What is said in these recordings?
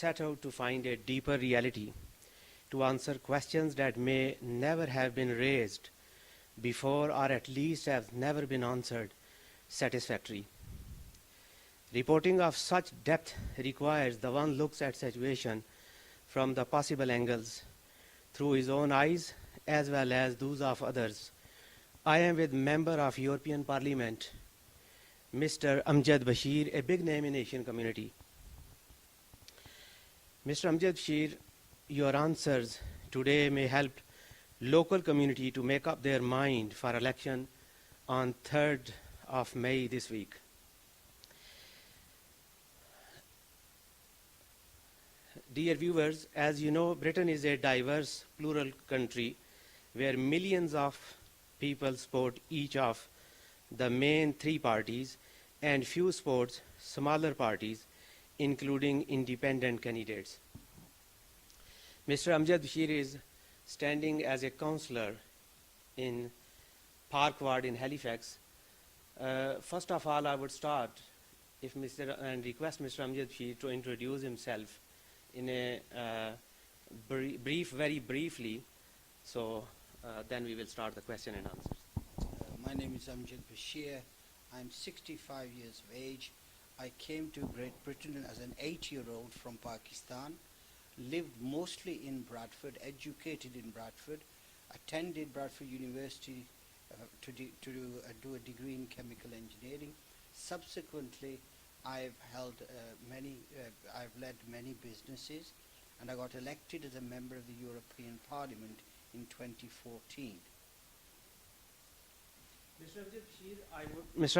set out to find a deeper reality, to answer questions that may never have been raised before or at least have never been answered satisfactorily. Reporting of such depth requires the one looks at situation from the possible angles, through his own eyes as well as those of others. I am with Member of European Parliament, Mr. Amjad Bashir, a big name in Asian community. Mr. Amjad Bashir, your answers today may help local community to make up their mind for election on 3rd of May this week. Dear viewers, as you know, Britain is a diverse, plural country where millions of people support each of the main three parties and few support smaller parties, including independent candidates. Mr. Amjad Bashir is standing as a councillor in Park Ward in Halifax. First of all, I would start and request Mr. Amjad Bashir to introduce himself in a very briefly, so then we will start the question and answers. My name is Amjad Bashir. I'm 65 years of age. I came to Great Britain as an 8-year-old from Pakistan, lived mostly in Bradford, educated in Bradford, attended Bradford University to do a degree in chemical engineering. Subsequently, I've led many businesses, and I got elected as a member of the European Parliament in 2014. Mr.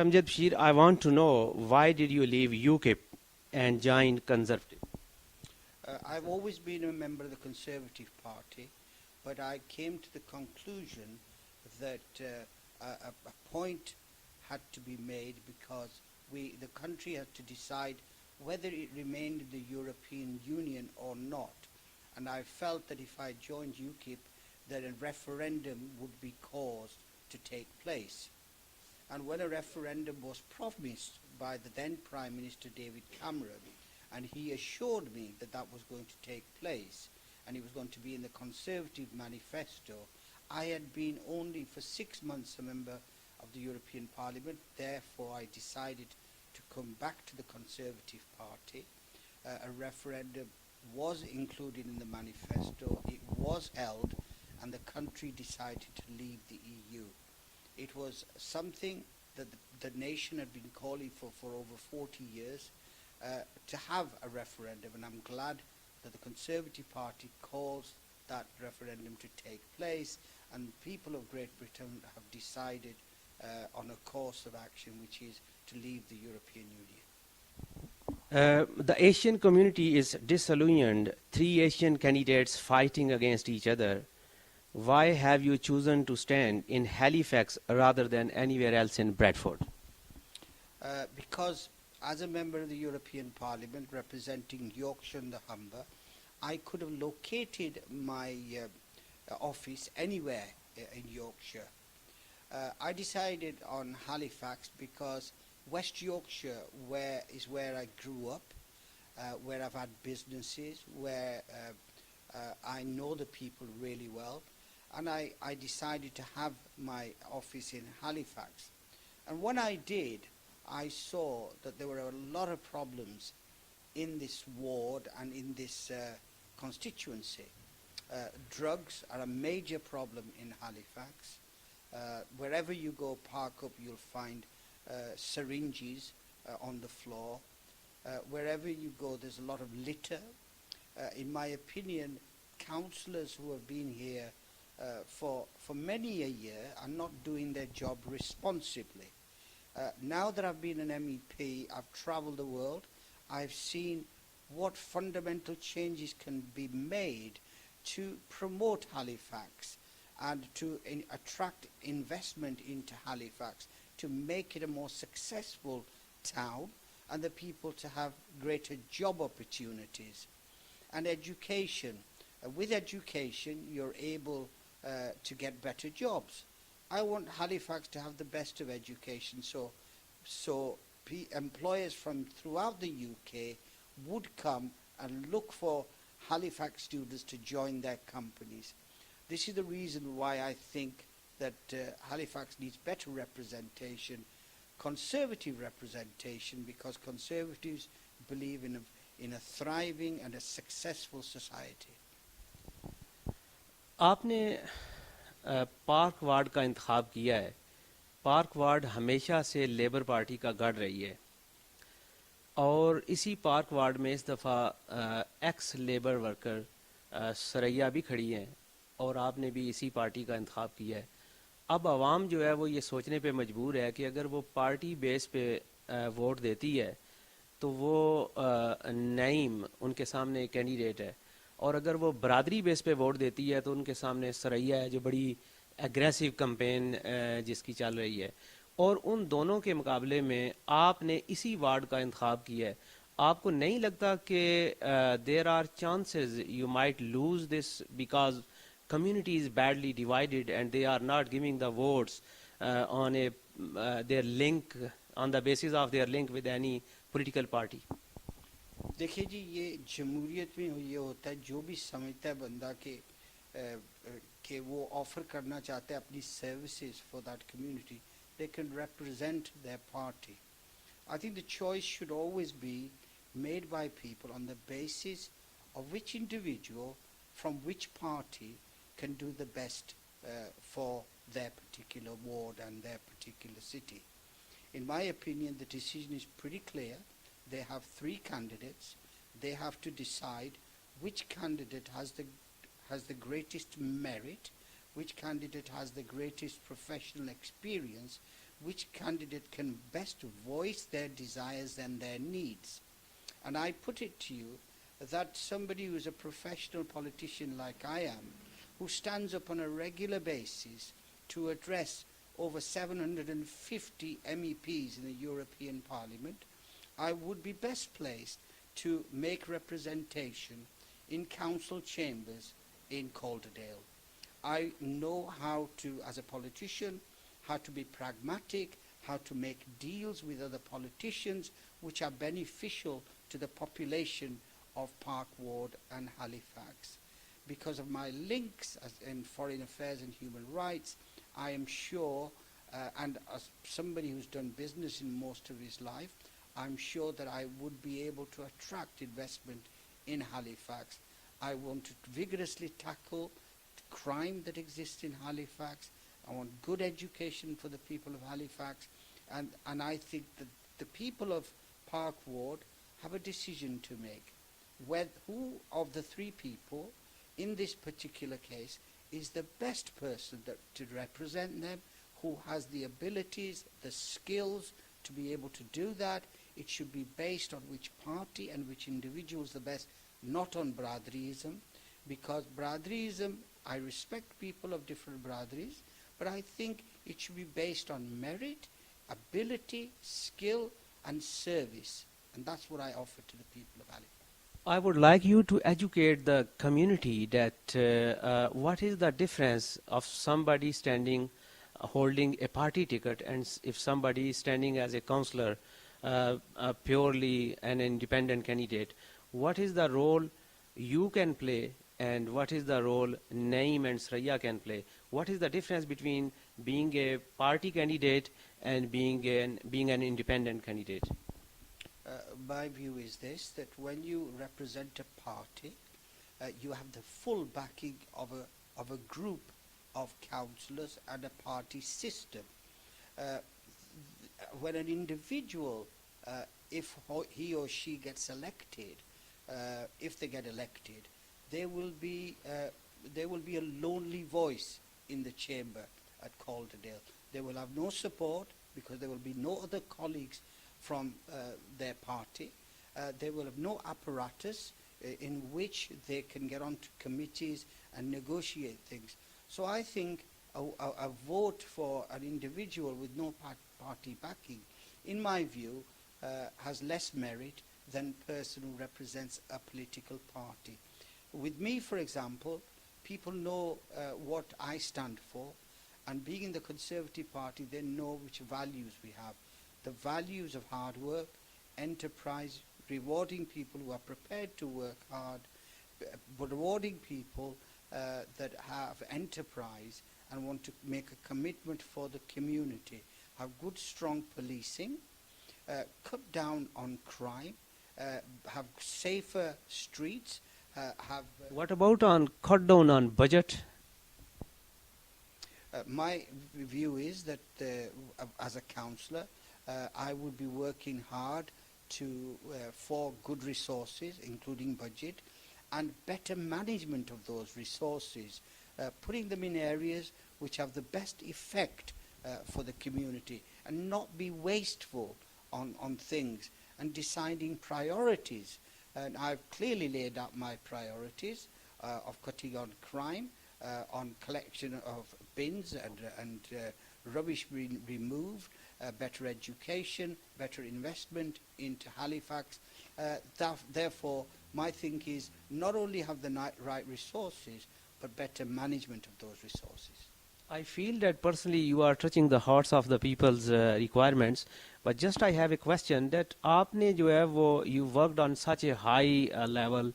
Amjad Bashir, I want to know, why did you leave UKIP and join Conservative? I've always been a member of the Conservative Party, but I came to the conclusion that a point had to be made because the country had to decide whether it remained in the European Union or not. And I felt that if I joined UKIP, that a referendum would be caused to take place. And when a referendum was promised by the then Prime Minister David Cameron, and he assured me that that was going to take place, and it was going to be in the Conservative manifesto, I had been only for 6 months a member of the European Parliament. Therefore, I decided to come back to the Conservative Party. A referendum was included in the manifesto. It was held, and the country decided to leave the EU. It was something that the nation had been calling for over 40 years, to have a referendum, and I'm glad that the Conservative Party calls that referendum to take place, and people of Great Britain have decided on a course of action, which is to leave the European Union. The Asian community is disillusioned. 3 Asian candidates fighting against each other. Why have you chosen to stand in Halifax rather than anywhere else in Bradford? Because as a member of the European Parliament representing Yorkshire and the Humber, I could have located my office anywhere in Yorkshire. I decided on Halifax because West Yorkshire is where I grew up, where I've had businesses, where I know the people really well, and I decided to have my office in Halifax. And when I did, I saw that there were a lot of problems in this ward and in this constituency. Drugs are a major problem in Halifax. Wherever you go, park up, you'll find syringes on the floor. Wherever you go, there's a lot of litter. In my opinion, councillors who have been here for many a year are not doing their job responsibly. Now that I've been an MEP, I've travelled the world. I've seen what fundamental changes can be made to promote Halifax and to attract investment into Halifax, to make it a more successful town and the people to have greater job opportunities. And education. With education, you're able to get better jobs. I want Halifax to have the best of education, so employers from throughout the UK would come and look for Halifax students to join their companies. This is the reason why I think that Halifax needs better representation, conservative representation, because conservatives believe in a thriving and a successful society. आपने park ward का इंतखाब किया है। Park ward हमेशा से labour party का गढ़ रही है और इसी पार्क वार्ड में इस दफ़ा एक्स लेबर वर्कर सरैया भी खड़ी हैं और आपने भी इसी पार्टी का इंतखाब किया है। अब आवाम जो है वो ये सोचने पे मजबूर है कि अगर वो पार्टी बेस पे वोट देती है तो वो नईम उनके सामने कैंडिडेट है, और अगर वो बरादरी बेस पे वोट देती है तो उनके सामने सरैया है जो बड़ी एग्रेसिव कैंपेन जिसकी चल रही है। और उन दोनों के मुकाबले में आपने इसी वार्ड का इंतखाब किया है। आपको नहीं लगता कि there are chances you might lose this because community is badly divided and they are not giving the votes on a their link on the basis of their link with any political party? देखिए जी, ये जमहूरियत में ये होता है, जो भी समझता है बंदा कि वो ऑफर करना चाहता है अपनी services for that community, they can represent their party. I think the choice should always be made by people on the basis of which individual from which party can do the best for their particular ward and their particular city. In my opinion, the decision is pretty clear. They have three candidates. They have to decide which candidate has the greatest merit, which candidate has the greatest professional experience, which candidate can best voice their desires and their needs. And I put it to you that somebody who is a professional politician like I am, who stands up on a regular basis to address over 750 MEPs in the European Parliament, I would be best placed to make representation in council chambers in Calderdale. I know how to, as a politician, how to be pragmatic, how to make deals with other politicians which are beneficial to the population of Park Ward and Halifax. Because of my links in foreign affairs and human rights, I am sure, and as somebody who's done business in most of his life, I'm sure that I would be able to attract investment in Halifax. I want to vigorously tackle crime that exists in Halifax. I want good education for the people of Halifax. And I think that the people of Park Ward have a decision to make. Who of the three people in this particular case is the best person to represent them, who has the abilities, the skills to be able to do that. It should be based on which party and which individual is the best, not on brotherlyism, because brotherlyism, I respect people of different brotherlies, but I think it should be based on merit, ability, skill, and service. And that's what I offer to the people of Halifax. I would like you to educate the community that what is the difference of somebody standing holding a party ticket and if somebody is standing as a councillor, purely an independent candidate. What is the role you can play and what is the role Naeem and Saraya can play? What is the difference between being a party candidate and being an independent candidate? My view is this, that when you represent a party, you have the full backing of a group of councillors and a party system. When an individual, if he or she gets elected, if they get elected, there will be a lonely voice in the chamber at Calderdale. They will have no support because there will be no other colleagues from their party. They will have no apparatus in which they can get onto committees and negotiate things. So I think a vote for an individual with no party backing, in my view, has less merit than a person who represents a political party. With me, for example, people know what I stand for, and being in the Conservative Party, they know which values we have. The values of hard work, enterprise, rewarding people who are prepared to work hard, but rewarding people that have enterprise and want to make a commitment for the community, have good strong policing, cut down on crime, have safer streets, have... What about on cut down on budget? My view is that as a councillor, I would be working hard for good resources, including budget, and better management of those resources, putting them in areas which have the best effect for the community, and not be wasteful on things, and deciding priorities. And I've clearly laid out my priorities of cutting on crime, on collection of bins and rubbish being removed, better education, better investment into Halifax. Therefore, my thing is not only have the right resources, but better management of those resources. I feel that personally you are touching the hearts of the people's requirements, but just I have a question that आपने जो है वो you worked on such a high level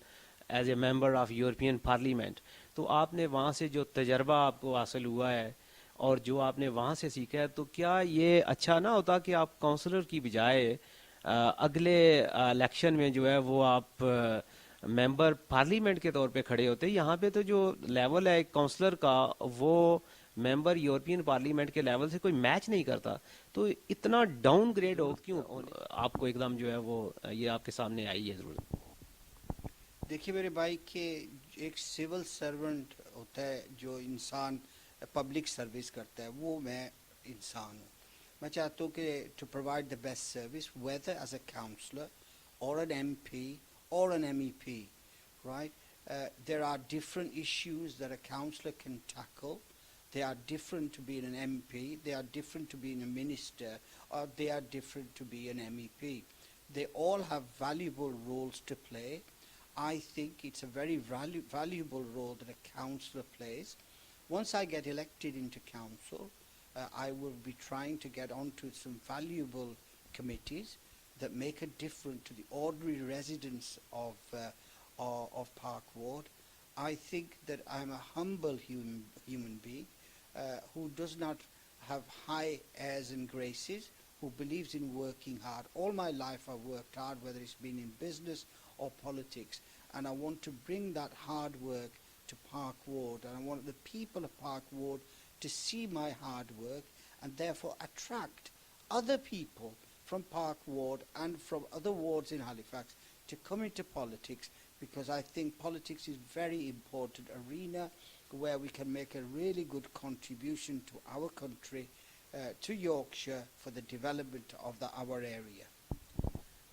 as a member of European Parliament, तो आपने वहाँ से जो तजर्बा आपको हासिल हुआ है और जो आपने वहाँ से सीखा है, तो क्या ये अच्छा ना होता कि आप काउंसलर की बजाय अगले इलेक्शन में जो है वो आप मेंबर पार्लियामेंट के तौर पे खड़े होते? यहाँ पे तो जो लेवल है काउंसलर का वो मेंबर यूरोपियन पार्लियामेंट के लेवल से कोई मैच नहीं करता, तो इतना डाउनग्रेड हो क्यों आपको एकदम जो है वो ये आपके सामने आई है जरूरत? देखिए मेरे भाई के एक सिविल सर्वेंट होता है जो इंसान पब्लिक सर्विस करता है, वो मैं इंसान हूँ. मैं चाहता हूँ कि to provide the best service whether as a counsellor और an MP or an MEP, right? There are different issues that a councillor can tackle. They are different to being an MP, they are different to being a minister, or they are different to be an MEP. They all have valuable roles to play. I think it's a very valuable role that a councillor plays. Once I get elected into council, I will be trying to get onto some valuable committees that make a difference to the ordinary residents of Park Ward. I think that I'm a humble human being who does not have high airs and graces, who believes in working hard. All my life I've worked hard, whether it's been in business or politics, and I want to bring that hard work to Park Ward, and I want the people of Park Ward to see my hard work and therefore attract other people from Park Ward and from other wards in Halifax to come into politics, because I think politics is a very important arena where we can make a really good contribution to our country, to Yorkshire, for the development of our area.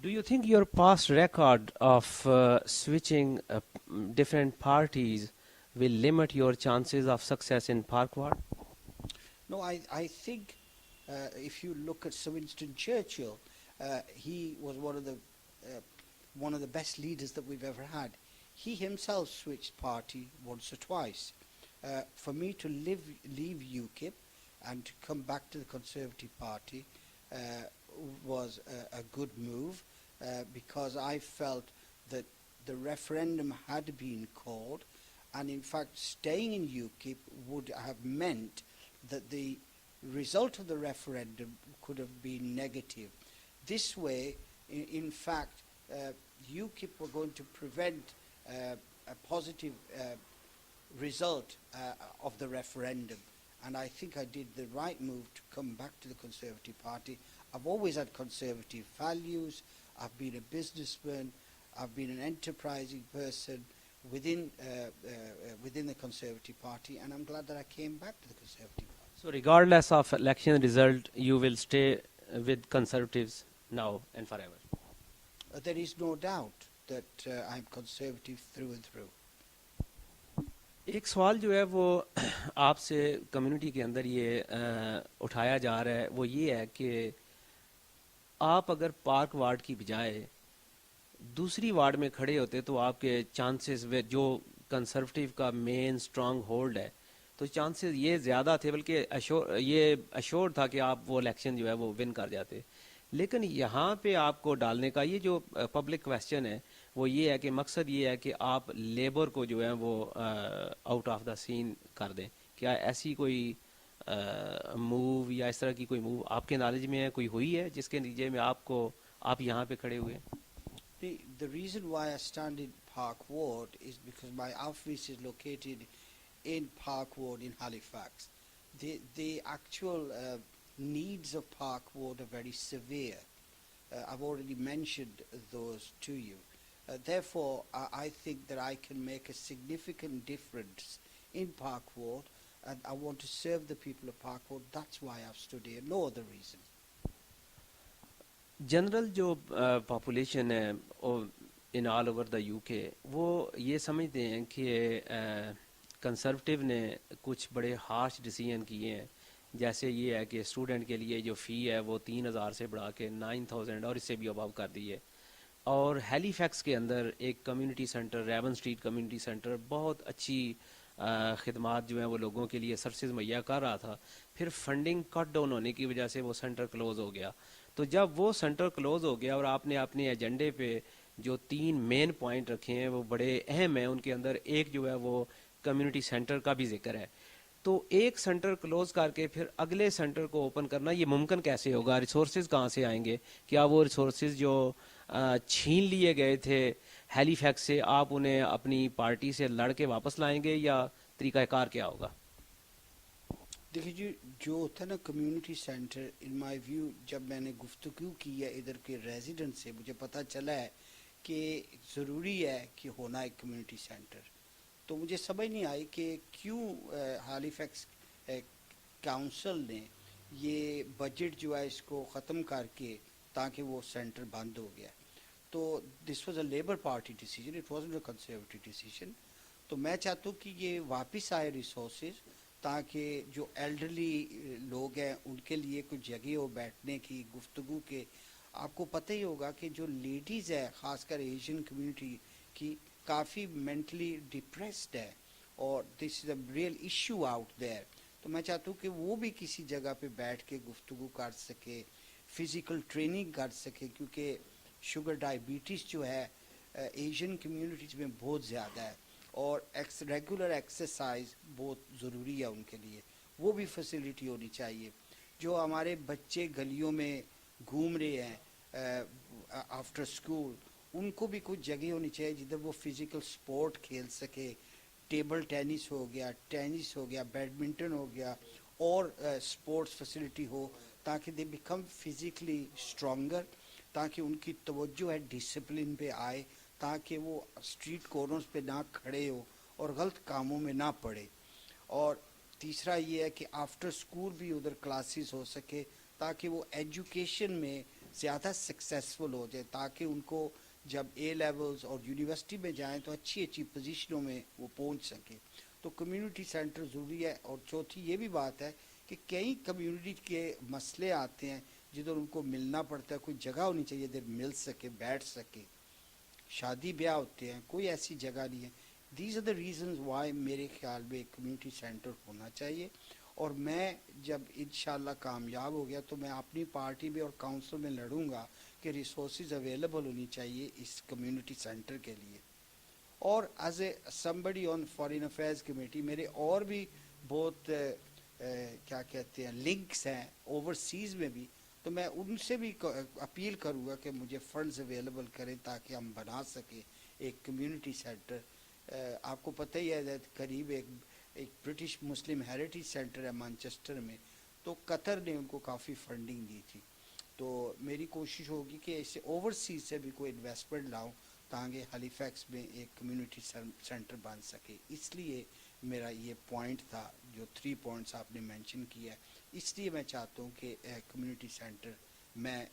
Do you think your past record of switching different parties will limit your chances of success in Park Ward? No, I think if you look at Sir Winston Churchill, he was one of the best leaders that we've ever had. He himself switched party once or twice. For me to leave UKIP and to come back to the Conservative Party was a good move, because I felt that the referendum had been called, and in fact staying in UKIP would have meant that the result of the referendum could have been negative. This way, in fact, UKIP were going to prevent a positive result of the referendum, and I think I did the right move to come back to the Conservative Party. I've always had conservative values. I've been a businessman. I've been an enterprising person within the Conservative Party, and I'm glad that I came back to the Conservative Party. So regardless of election result, you will stay with Conservatives now and forever? There is no doubt that I'm conservative through and through. एक सवाल जो है वो आपसे community के अंदर ये उठाया जा रहा है, वो ये है कि आप अगर पार्क वार्ड की बजाय दूसरी वार्ड में खड़े होते तो आपके चांसेस जो कंसर्वेटिव का मेन स्ट्रांग होल्ड है, तो चांसेस ये ज़्यादा थे, बल्कि ये अश्योर था कि आप वो इलेक्शन जो है वो विन कर जाते. لیکن یہاں پہ آپ کو ڈالنے کا یہ جو پبلک کویسچن ہے وہ یہ ہے کہ مقصد یہ ہے کہ آپ لیبر کو جو ہے وہ آؤٹ آف دا سین کر دیں. کیا ایسی کوئی موو یا اس طرح کی کوئی موو آپ کے نالج میں ہے, کوئی ہوئی ہے جس کے نتیجے میں آپ یہاں پہ کھڑے ہوئے ہیں؟ The reason why I stand in Park Ward is because my office is located in Park Ward in Halifax. The actual needs of Park Ward are very severe. I've already mentioned those to you. Therefore, I think that I can make a significant difference in Park Ward, and I want to serve the people of Park Ward. That's why I've stood here, no other reason. General جو population ہے ان all over the you کے وہ یہ سمجھتے ہیں کہ کنسرویٹیو نے کچھ بڑے ہارش ڈیسیژن کیے ہیں, جیسے یہ ہے کہ اسٹوڈنٹ کے لیے جو فی ہے وہ 3,000 سے بڑھا کے 9,000 اور اس سے بھی ابو کر دی ہے. اور ہیلی فیکس کے اندر ایک community centre, Raven street community centre, بہت اچھی خدمات جو ہیں وہ لوگوں کے لیے سروسز مہیا کر رہا تھا. پھر فنڈنگ کٹ ڈاؤن ہونے کی وجہ سے وہ سینٹر کلوز ہو گیا. تو جب وہ سینٹر کلوز ہو گیا اور آپ نے اپنے ایجنڈے پہ جو 3 مین پوائنٹ رکھے ہیں وہ بڑے اہم ہیں, ان کے اندر ایک جو ہے وہ کمیونٹی سینٹر کا بھی ذکر ہے. تو ایک سینٹر کلوز کر کے پھر اگلے سینٹر کو اوپن کرنا یہ ممکن کیسے ہوگا؟ ریسورسز کہاں سے آئیں گے؟ کیا وہ ریسورسز جو چھین لیے گئے تھے ہیلی فیکس سے آپ انہیں اپنی پارٹی سے لڑ کے واپس لائیں گے, یا طریقہ کار کیا ہوگا؟ دیکھیے جی, جو ہوتا ہے نا community centre, in my view جب میں نے گفتگو کی ہے ادھر کے ریزیڈنٹ سے, مجھے پتہ چلا ہے کہ ضروری ہے کہ ہونا ایک کمیونٹی سینٹر. تو مجھے سمجھ نہیں آئی کہ کیوں ہالی فیکس کاؤنسل نے یہ بجٹ جو ہے اس کو ختم کر کے تاکہ وہ سینٹر بند ہو گیا. تو this was a Labour Party decision, it wasn't a Conservative decision. تو میں چاہتا ہوں کہ یہ واپس آئے ریسورسز, تاکہ جو ایلڈرلی لوگ ہیں ان کے لیے کچھ جگہ ہو بیٹھنے کی, گفتگو کے. آپ کو پتہ ہی ہوگا کہ جو لیڈیز ہے خاص کر ایشین کمیونٹی کی, کافی مینٹلی ڈپریسڈ ہے, اور this is a real issue out there. تو میں چاہتا ہوں کہ وہ بھی کسی جگہ پہ بیٹھ کے گفتگو کر سکے, فزیکل ٹریننگ کر سکے, کیونکہ شوگر ڈائبٹیز جو ہے ایشین کمیونٹیز میں بہت زیادہ ہے, اور ریگولر ایکسرسائز بہت ضروری ہے ان کے لیے, وہ بھی فیسلٹی ہونی چاہیے. جو ہمارے بچے گلیوں میں گھوم رہے ہیں آفٹر اسکول, ان کو بھی کچھ جگہ ہونی چاہیے جدھر وہ فزیکل سپورٹ کھیل سکے. ٹیبل ٹینس ہو گیا, ٹینس ہو گیا, بیڈمنٹن ہو گیا, اور سپورٹس فیسلٹی ہو, تاکہ دے بیکم فزیکلی اسٹرانگر, تاکہ ان کی توجہ ہے ڈسپلن پہ آئے, تاکہ وہ اسٹریٹ کارنرز پہ نہ کھڑے ہو اور غلط کاموں میں نہ پڑے. اور تیسرا یہ ہے کہ آفٹر اسکول بھی ادھر کلاسز ہو سکے, تاکہ وہ ایجوکیشن میں زیادہ سکسیسفل ہو جائے, تاکہ ان کو جب اے لیولز اور یونیورسٹی میں جائیں تو اچھی اچھی پوزیشنوں میں وہ پہنچ سکے. تو کمیونٹی سینٹر ضروری ہے. اور چوتھی یہ بھی بات ہے کہ کئی کمیونٹی کے مسئلے آتے ہیں جدھر ان کو ملنا پڑتا ہے, کوئی جگہ ہونی چاہیے ادھر مل سکے, بیٹھ سکے. شادی بیاہ ہوتے ہیں, کوئی ایسی جگہ نہیں ہے. These are the reasons why میرے خیال میں ایک کمیونٹی سینٹر ہونا چاہیے. اور میں جب انشاءاللہ کامیاب ہو گیا تو میں اپنی پارٹی میں اور کاؤنسل میں لڑوں گا کہ ریسورسز اویلیبل ہونی چاہیے اس کمیونٹی سینٹر کے لیے. اور as a somebody on foreign affairs committee, میرے اور بھی بہت کیا کہتے ہیں لنکس ہیں اوورسیز میں بھی, تو میں ان سے بھی اپیل کروں گا کہ مجھے فنڈز اویلیبل کریں تاکہ ہم بنا سکیں ایک کمیونٹی سینٹر. آپ کو پتہ ہی ہے قریب ایک برٹش مسلم ہیریٹیج سینٹر ہے مانچسٹر میں, تو قطر نے ان کو کافی فنڈنگ دی تھی. تو میری کوشش ہوگی کہ اسے اوورسیز سے بھی کوئی انویسٹمنٹ لاؤں تاکہ ہیلی فیکس میں ایک کمیونٹی سینٹر بن سکے. اس لیے میرا یہ پوائنٹ تھا, جو 3 پوائنٹس آپ نے مینشن کیا ہے, اس لیے میں چاہتا ہوں کہ کمیونٹی سینٹر میں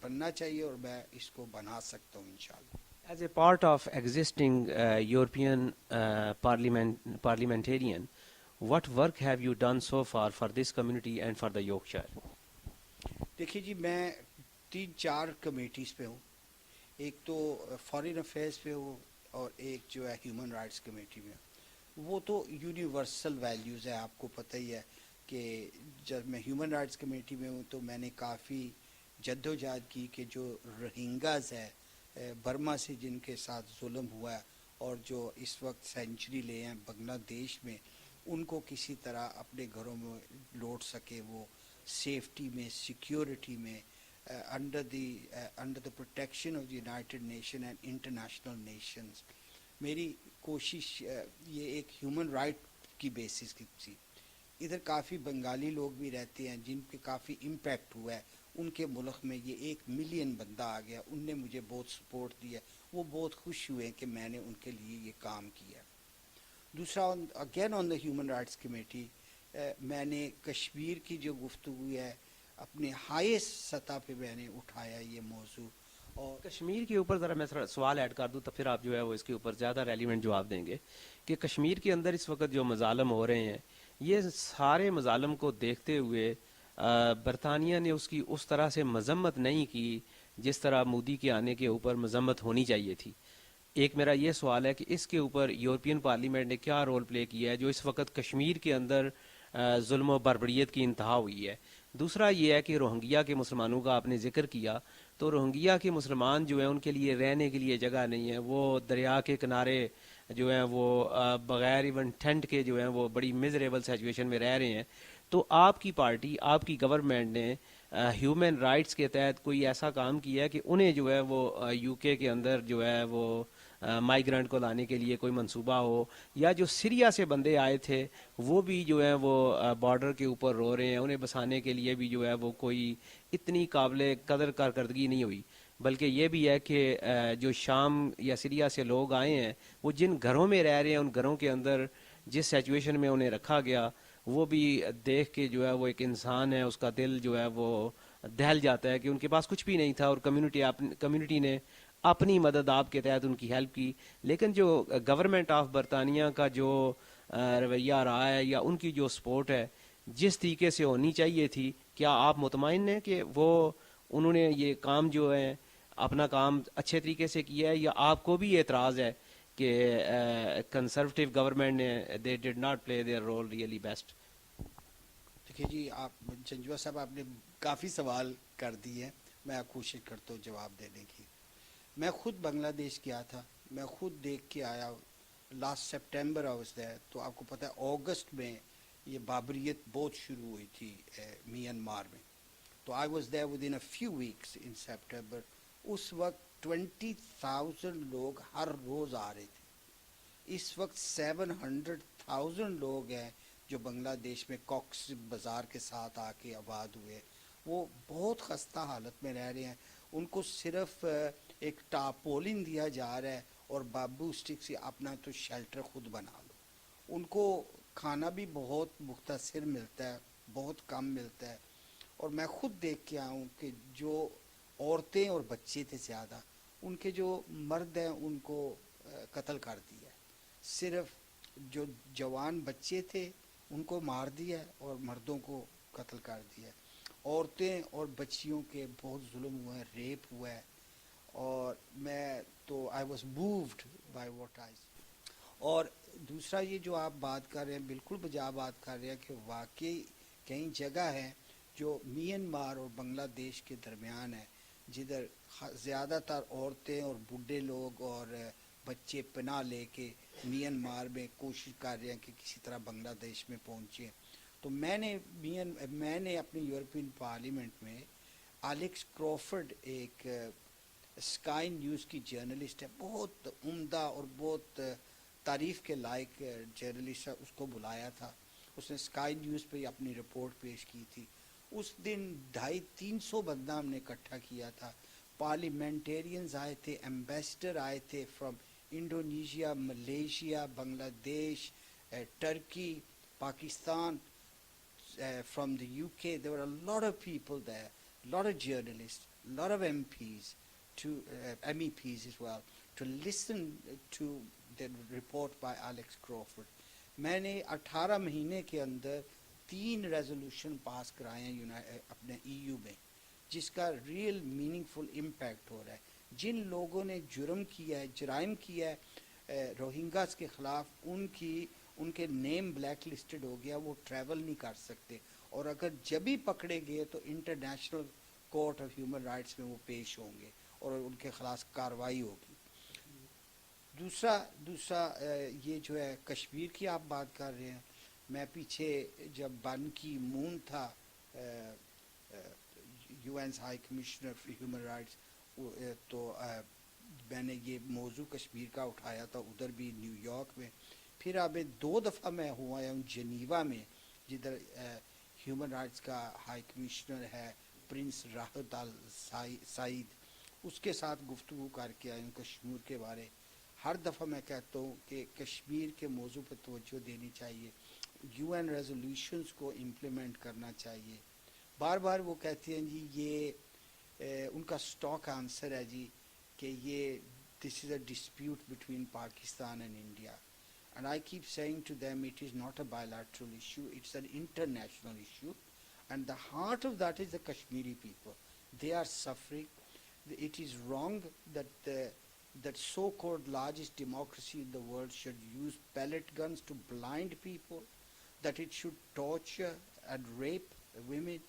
بننا چاہیے, اور میں اس کو بنا سکتا ہوں انشاءاللہ. As a part of existing European parliamentarian, what work have you done so far for this community and for the Yorkshire? دیکھیے جی, میں 3-4 کمیٹیز پہ ہوں. ایک تو فارن افیئرز پہ ہوں, اور ایک جو ہے ہیومن رائٹس کمیٹی میں. وہ تو یونیورسل ویلیوز ہے, آپ کو پتہ ہی ہے کہ جب میں ہیومن رائٹس کمیٹی میں ہوں تو میں نے کافی جدوجہد کی کہ جو روہنگاز ہے برما سے جن کے ساتھ ظلم ہوا ہے اور جو اس وقت سینچری لے ہیں بنگلہ دیش میں، ان کو کسی طرح اپنے گھروں میں لوٹ سکے، وہ سیفٹی میں، سیکیورٹی میں، under the protection of the United nation and international nations. میری کوشش یہ ایک ہیومن رائٹ کی بیسس کی تھی. ادھر کافی بنگالی لوگ بھی رہتے ہیں جن پہ کافی امپیکٹ ہوا ہے، ان کے ملک میں یہ 1 ملین بندہ آ گیا، ان نے مجھے بہت سپورٹ دیا، وہ بہت خوش ہوئے کہ میں نے ان کے لیے یہ کام کیا. دوسرا again on the human rights committee, میں نے کشمیر کی جو گفتگو ہے اپنے ہائیسٹ سطح پہ میں نے اٹھایا یہ موضوع. اور کشمیر کے اوپر ذرا میں سوال ایڈ کر دوں تو پھر آپ جو ہے وہ اس کے اوپر زیادہ ریلیونٹ جواب دیں گے کہ کشمیر کے اندر اس وقت جو مظالم ہو رہے ہیں، یہ سارے مظالم کو دیکھتے ہوئے برطانیہ نے اس کی اس طرح سے مذمت نہیں کی جس طرح مودی کے آنے کے اوپر مذمت ہونی چاہیے تھی. ایک میرا یہ سوال ہے کہ اس کے اوپر یورپین پارلیمنٹ نے کیا رول پلے کیا ہے جو اس وقت کشمیر کے اندر ظلم و بربریت کی انتہا ہوئی ہے. دوسرا یہ ہے کہ روہنگیا کے مسلمانوں کا آپ نے ذکر کیا، تو روہنگیا کے مسلمان جو ہیں ان کے لیے رہنے کے لیے جگہ نہیں ہے، وہ دریا کے کنارے جو ہیں وہ بغیر ایون ٹینٹ کے جو ہیں وہ بڑی میزریبل سچویشن میں رہ رہے ہیں. تو آپ کی پارٹی، آپ کی گورنمنٹ نے ہیومن رائٹس کے تحت کوئی ایسا کام کیا ہے کہ انہیں جو ہے وہ یو کے اندر جو ہے وہ مائیگرنٹ کو لانے کے لیے کوئی منصوبہ ہو، یا جو سیریا سے بندے آئے تھے وہ بھی جو ہے وہ بارڈر کے اوپر رو رہے ہیں، انہیں بسانے کے لیے بھی جو ہے وہ کوئی اتنی قابل قدر کارکردگی نہیں ہوئی. بلکہ یہ بھی ہے کہ جو شام یا سیریا سے لوگ آئے ہیں وہ جن گھروں میں رہ رہے ہیں ان گھروں کے اندر جس سچویشن میں انہیں رکھا گیا وہ بھی دیکھ کے جو ہے وہ ایک انسان ہے اس کا دل جو ہے وہ دہل جاتا ہے کہ ان کے پاس کچھ بھی نہیں تھا اور کمیونٹی نے اپنی مدد آپ کے تحت ان کی ہیلپ کی. لیکن جو گورنمنٹ آف برطانیہ کا جو رویہ رہا ہے یا ان کی جو سپورٹ ہے جس طریقے سے ہونی چاہیے تھی، کیا آپ مطمئن ہیں کہ وہ انہوں نے یہ کام جو ہے اپنا کام اچھے طریقے سے کیا ہے، یا آپ کو بھی اعتراض ہے کہ کنزرویٹو گورنمنٹ نے they did not play their role really best? دیکھیے جی، آپ جنجوا صاحب آپ نے کافی سوال کر دیے، میں کوشش کرتا ہوں جواب دینے کی. میں خود بنگلہ دیش گیا تھا، میں خود دیکھ کے آیا. لاسٹ سپٹمبر تو آپ کو پتہ ہے اگست میں یہ بابریت بہت شروع ہوئی تھی میانمار میں. تو I was there with in a few weeks in September. اس وقت 20,000 لوگ ہر روز آ رہے تھے. اس وقت 700,000 لوگ ہیں جو بنگلہ دیش میں کاکس بازار کے ساتھ آ کے آباد ہوئے. وہ بہت خستہ حالت میں رہ رہے ہیں. ان کو صرف ایک ٹاپولن دیا جا رہا ہے اور بامبو اسٹک سے اپنا تو شیلٹر خود بنا لو. ان کو کھانا بھی بہت مختصر ملتا ہے، بہت کم ملتا ہے. اور میں خود دیکھ کے آیا ہوں کہ جو عورتیں اور بچے تھے زیادہ، ان کے جو مرد ہیں ان کو قتل کر دیا ہے. صرف جو جوان بچے تھے ان کو مار دیا اور مردوں کو قتل کر دیا. عورتیں اور بچیوں کے بہت ظلم ہوا ہے، ریپ ہوا ہے. اور میں تو I was moved by what I. اور دوسرا یہ جو آپ بات کر رہے ہیں بالکل بجا بات کر رہے ہیں کہ واقعی کئی جگہ ہے جو میانمار اور بنگلہ دیش کے درمیان ہے جدھر زیادہ تر عورتیں اور بوڑھے لوگ اور بچے پناہ لے کے میانمار میں کوشش کر رہے ہیں کہ کسی طرح بنگلہ دیش میں پہنچے. تو میں نے اپنی یورپین پارلیمنٹ میں الیکس کروفرڈ ایک اسکائی نیوز کی جرنلسٹ ہے، بہت عمدہ اور بہت تعریف کے لائق جرنلسٹ ہے، اس کو بلایا تھا. اس نے اسکائی نیوز پہ اپنی رپورٹ پیش کی تھی. اس دن 250-300 بندہ ہم نے اکٹھا کیا تھا. پارلیمنٹیرینز آئے تھے، ایمبیسڈر آئے تھے from Indonesia, Malaysia, Bangladesh, Turkey, Pakistan, from the UK. There were a lot of people there, a lot of journalists, a lot of MPs, MEPs as well, to listen to the report by Alex Crawford. میں نے 18 مہینے کے اندر 3 resolution pass کرائے ہیں اپنے EU میں، جس کا ریئل میننگ فل امپیکٹ ہو رہا ہے. جن لوگوں نے جرم کیا ہے، جرائم کیا ہے روہنگاز کے خلاف، ان کے نیم بلیک لسٹڈ ہو گیا، وہ ٹریول نہیں کر سکتے. اور اگر جب بھی پکڑے گئے تو international court of human rights में वो पेश होंगे और उनके खिलाफ कार्रवाई होगी। दूसरा दूसरा ये जो है कश्मीर की आप बात कर रहे हैं, मैं पीछे जब बन की मून था UN high commissioner for human rights, तो मैंने ये मौजू कश्मीर का उठाया था उधर भी न्यूयॉर्क में। फिर अब 2 दफ़ा मैं हुआ हूँ जनीवा में, जिधर ह्यूमन राइट्स का हाई कमिश्नर है प्रिंस राहत अल सईद, उसके साथ गुफ्तगू करके आया हूँ कश्मीर के बारे। हर दफ़ा मैं कहता हूँ कि कश्मीर के मौजू पर तवज्जो देनी चाहिए, यूएन रेजोल्यूशंस को इम्प्लीमेंट करना चाहिए। बार बार वो कहते हैं जी ये उनका स्टॉक आंसर है जी कि ये this is a dispute between Pakistan and India, and I keep saying to them it is not a bilateral issue, it's an international issue, and the heart of that is the Kashmiri people. They are suffering. It is wrong that that so-called largest democracy in the world should use pellet guns to blind people, that it should torture and rape women,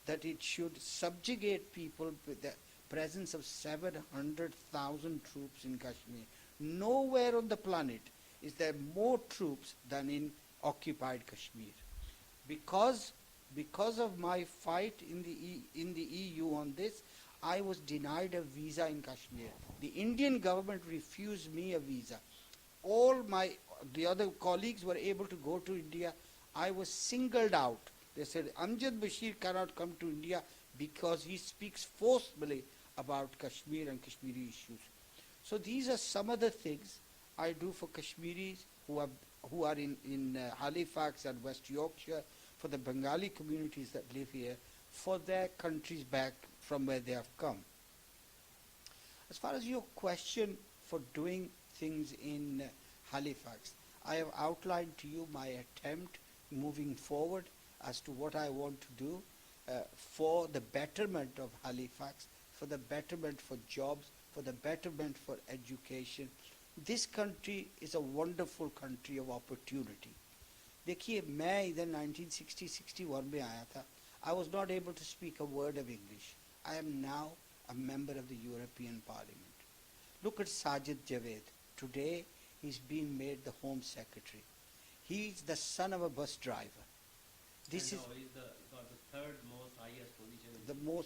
that it should subjugate people with the presence of 700,000 troops in Kashmir. Nowhere on the planet is there more troops than in occupied Kashmir. Because of my fight in the EU on this, I was denied a visa in Kashmir. The Indian government refused me a visa. The other colleagues were able to go to India. I was singled out. They said Amjad Bashir cannot come to India because he speaks forcefully about Kashmir and Kashmiri issues. So these are some of the things I do for Kashmiris who are in Halifax and West Yorkshire, for the Bengali communities that live here, for their countries back from where they have come. As far as your question for doing things in Halifax, I have outlined to you my attempt moving forward as to what I want to do for the betterment of Halifax, for the betterment for jobs, for the betterment for education. This country is a wonderful country of opportunity. देखिए मैं इधर 1960-61 में आया था. I was not able to speak a word of English. I am now a member of the European Parliament. Look at Sajid Javed. Today he's been made the Home Secretary. He's the son of a bus driver. This is got the third most highest position. The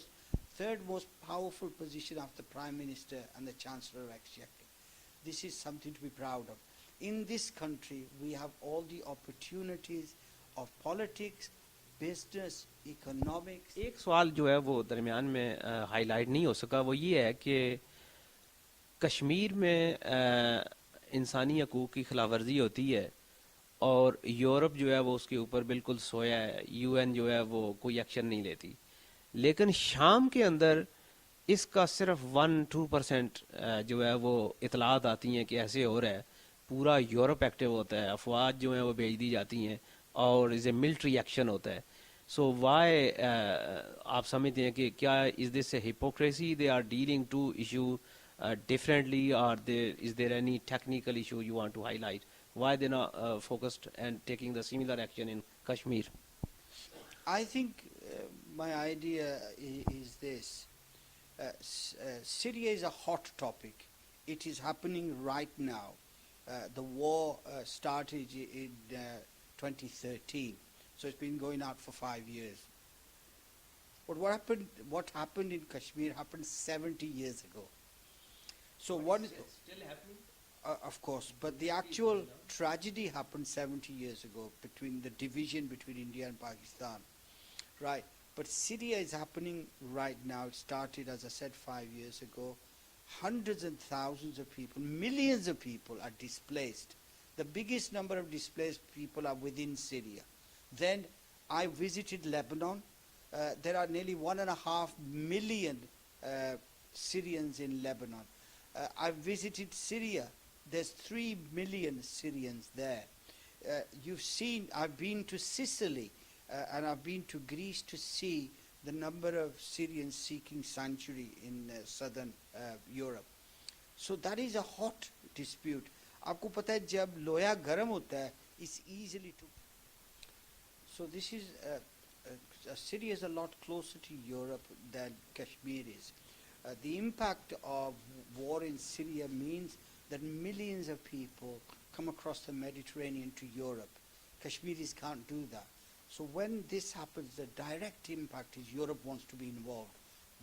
third most powerful position after Prime Minister and the Chancellor of Exchequer. This is something to be proud of. In this country, we have all the opportunities of politics, business, economics. एक सवाल जो है वो दरमियान में highlight नहीं हो सका, वो ये है कि कश्मीर में इंसानी हकूक़ की खिलाफवर्जी होती है और यूरोप जो है वो उसके ऊपर बिल्कुल सोया है, यूएन जो है वो कोई एक्शन नहीं लेती, लेकिन शाम के अंदर इसका सिर्फ 1-2% जो है वो इतलात आती हैं कि ऐसे हो रहा है. पूरा यूरोप एक्टिव होता है, अफवाज जो हैं वो भेज दी जाती हैं और इसे मिलिट्री एक्शन होता है. सो वाई आप समझते हैं कि क्या is this a hypocrisy, they are dealing to issue differently, or is there any technical issue you want to highlight? Why they're not focused and taking the similar action in Kashmir? I think my idea is this. Syria is a hot topic. It is happening right now. The war started in 2013, so it's been going on for 5 years. But what happened in Kashmir happened 70 years ago. So what is still happening? Of course, but the actual tragedy happened 70 years ago between the division between India and Pakistan, right? But Syria is happening right now. It started, as I said, 5 years ago. Hundreds and thousands of people, millions of people are displaced. The biggest number of displaced people are within Syria. Then I visited Lebanon. There are nearly 1.5 million Syrians in Lebanon. I visited Syria. There's 3 million Syrians there. You've seen, I've been to Sicily and I've been to Greece to see the number of Syrians seeking sanctuary in southern Europe. So that is a hot dispute. आपको पता है जब लोया गर्म होता है, it's easily to. So this is Syria is a lot closer to Europe than Kashmir is. The impact of war in Syria means that millions of people come across the Mediterranean to Europe. Kashmiris can't do that. So when this happens, the direct impact is Europe wants to be involved.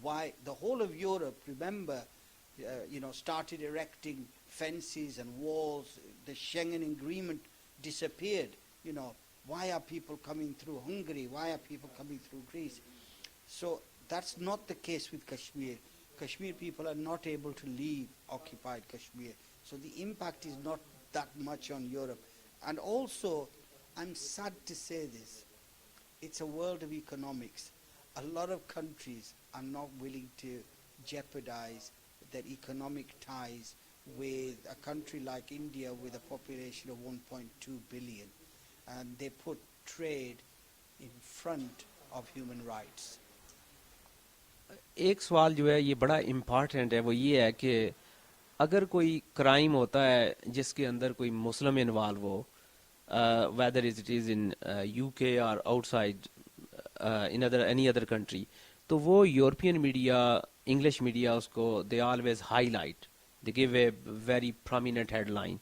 Why? The whole of Europe, remember, started erecting fences and walls. The Schengen Agreement disappeared. Why are people coming through Hungary? Why are people coming through Greece? So that's not the case with Kashmir. Kashmir people are not able to leave occupied Kashmir. So the impact is not that much on Europe. And also, I'm sad to say this, it's a world of economics. A lot of countries are not willing to jeopardize their economic ties with a country like India with a population of 1.2 billion. And they put trade in front of human rights. एक सवाल जो है ये बड़ा important है, वो ये है कि अगर कोई क्राइम होता है जिसके अंदर कोई मुस्लिम इन्वॉल्व हो, whether it is in UK or outside in any other country, तो वो European media, English media उसको they always highlight, they give a very prominent headline.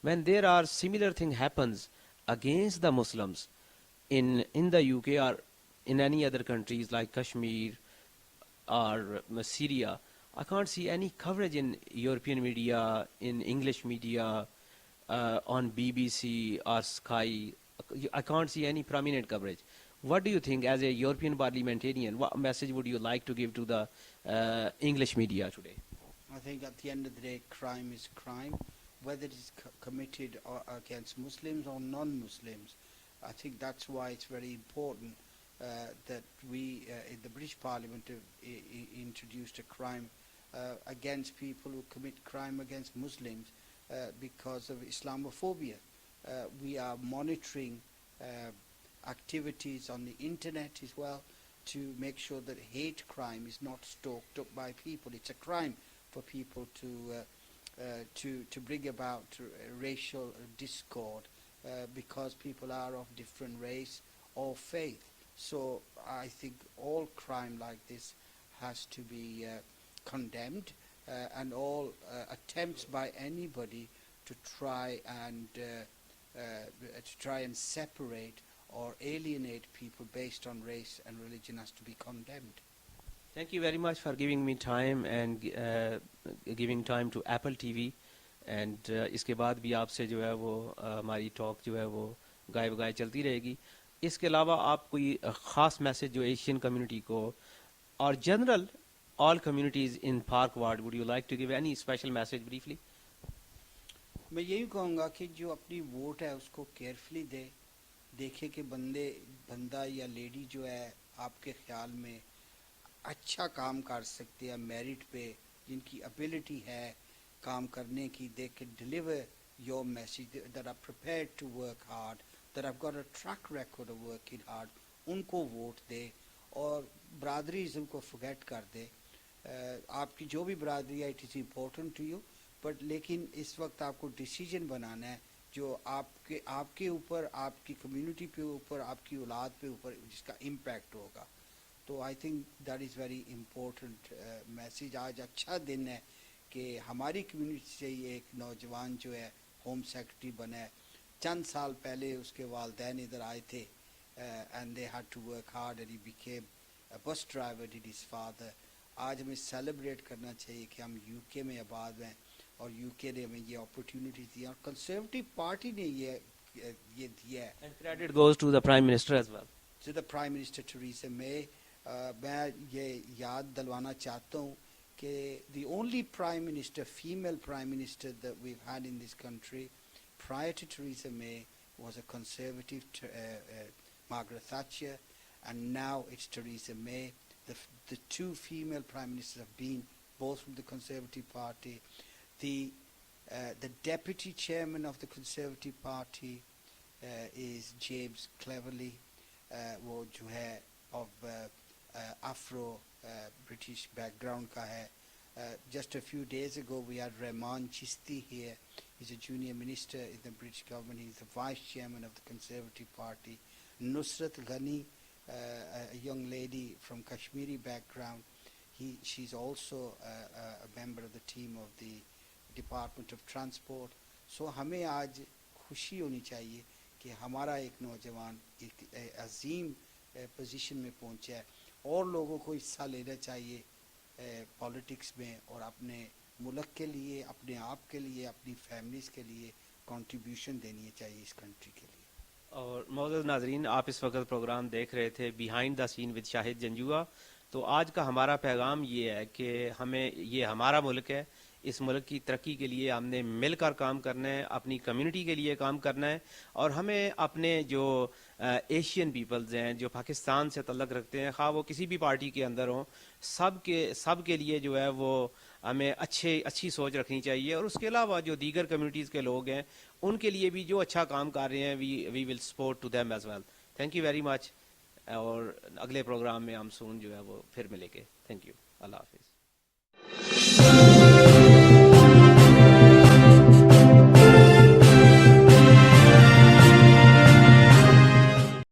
When there are similar thing happens against the Muslims in the UK or in any other countries like Kashmir or Syria, I can't see any coverage in European media, in English media, on BBC or Sky. I can't see any prominent coverage. What do you think as a European parliamentarian? What message would you like to give to the English media today? I think at the end of the day, crime is crime, whether it is committed against Muslims or non-Muslims. I think that's why it's very important that we in the British Parliament have introduced a crime against people who commit crime against Muslims because of Islamophobia. We are monitoring activities on the internet as well to make sure that hate crime is not stoked up by people. It's a crime for people to bring about racial discord because people are of different race or faith. So I think all crime like this has to be condemned, and all attempts by anybody to try and separate or alienate people based on race and religion has to be condemned. Thank you very much for giving me time and giving time to Apple TV. And इसके बाद भी आपसे जो है वो हमारी talk जो है वो गाए बगाए चलती रहेगी. इसके अलावा आप कोई ख़ास मैसेज जो एशियन कम्युनिटी को और general all communities in Park Ward, would you like to give any special message briefly? मैं यही कहूँगा कि जो अपनी वोट है उसको केयरफुली देखे कि बंदा या लेडी जो है आपके ख्याल में अच्छा काम कर सकते हैं मेरिट पे, जिनकी एबिलिटी है काम करने की, they can deliver your message, that are prepared to work hard, that have got a track record of working hard, उनको वोट दे और ब्रादरीज़म को फॉरगेट कर दे. आपकी जो भी ब्रादरी है it is important to you, but लेकिन इस वक्त आपको डिसीजन बनाना है जो आपके ऊपर, आपकी कम्युनिटी पे ऊपर, आपकी औलाद पे ऊपर जिसका इम्पैक्ट होगा. तो I think that is very important message. आज अच्छा दिन है कि हमारी कम्युनिटी से ही एक नौजवान जो है होम सेक्रेटरी बना है. चंद साल पहले उसके वालदैन इधर आए थे and they had to work hard and he became a bus driver did his father. आज हमें सेलिब्रेट करना चाहिए कि हम यूके में आबाद हैं और यूके ने हमें ये अपॉर्चुनिटी दी और कंजर्वेटिव पार्टी ने ये दिया है. And credit goes to the Prime Minister as well. To the Prime Minister Theresa May. मैं ये याद दिलवाना चाहता हूँ कि the only Prime Minister, female Prime Minister that we've had in this country prior to Theresa May was a conservative Margaret Thatcher, and now it's Theresa May. The two female prime ministers have been both from the Conservative Party. The deputy chairman of the Conservative Party is James Cleverly, वो जो है of Afro British background का है. Just a few days ago we had Rahman Chisti here. He's a junior minister in the British government. He's the vice chairman of the Conservative Party. Nusrat Ghani, a young lady from Kashmiri background. She's also a member of the team of the Department of Transport. So ہمیں آج خوشی ہونی چاہیے کہ ہمارا ایک نوجوان ایک عظیم پوزیشن میں پہنچا ہے. اور لوگوں کو حصہ لینا چاہیے پالیٹکس میں اور اپنے ملک کے لیے, اپنے آپ کے لیے, اپنی فیملیز کے لیے کنٹریبیوشن دینی چاہیے اس کنٹری کے لیے. اور معزز ناظرین, آپ اس وقت پروگرام دیکھ رہے تھے بیہائنڈ دا سین ود شاہد جنجوا. تو آج کا ہمارا پیغام یہ ہے کہ ہمیں, یہ ہمارا ملک ہے, اس ملک کی ترقی کے لیے ہم نے مل کر کام کرنا ہے, اپنی کمیونٹی کے لیے کام کرنا ہے, اور ہمیں اپنے جو ایشین پیپلز ہیں جو پاکستان سے تعلق رکھتے ہیں, خواہ وہ کسی بھی پارٹی کے اندر ہوں, سب کے لیے جو ہے وہ ہمیں اچھی سوچ رکھنی چاہیے. اور اس کے علاوہ جو دیگر کمیونٹیز کے لوگ ہیں ان کے لیے بھی جو اچھا کام کر رہے ہیں, we will support to them as well. Thank you very much. اور اگلے پروگرام میں ہم سون جو ہے وہ پھر ملیں گے. Thank you. اللہ حافظ.